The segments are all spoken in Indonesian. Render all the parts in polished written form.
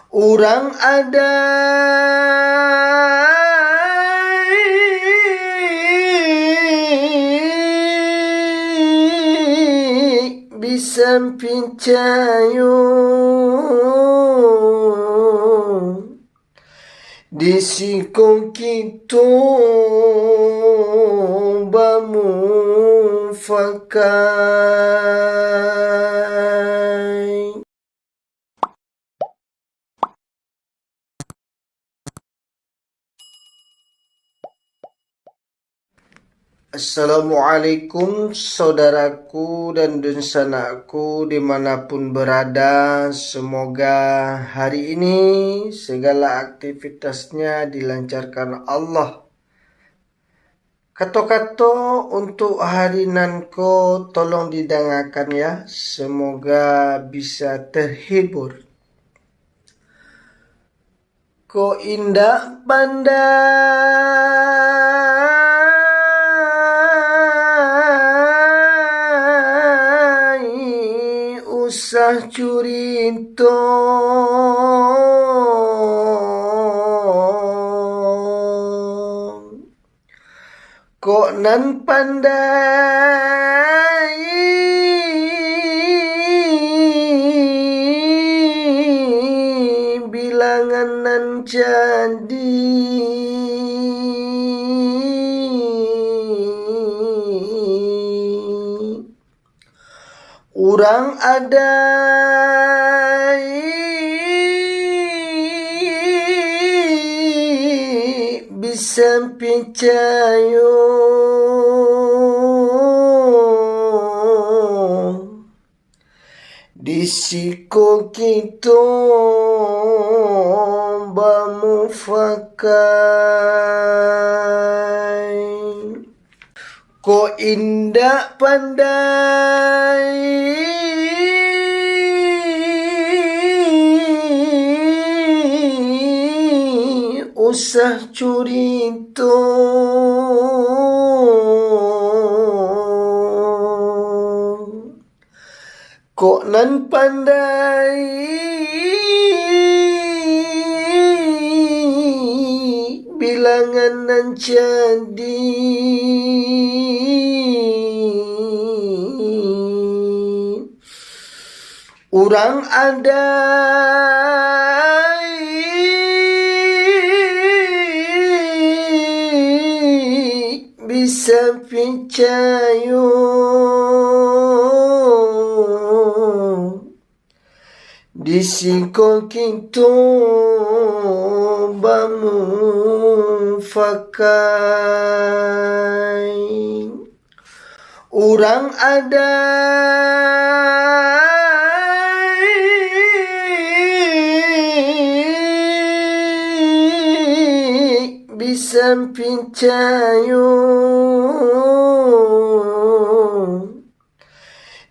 Urang ada bisa pincayo di sikong kito bamu fakai. Assalamualaikum saudaraku dan dunsanaku dimanapun berada. Semoga hari ini segala aktivitasnya dilancarkan Allah. Kato-kato untuk hari nanko tolong didengarkan ya. Semoga bisa terhibur. Ko indah pandai usah curito, kok nan pandai bilangan nan jadi. Urang ada bisa percaya di siko kita bamu fakai. Ko indah pandai usah curito, kok nan pandai bilangan nan jadi. Urang ada bisa percaya di siko kita bamu fakai. Urang ada bisa percaya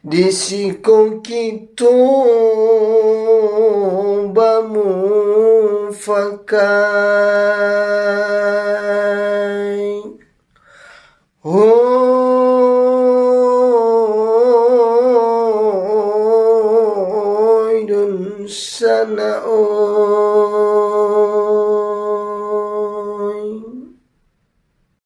di siko kita bamu fakai.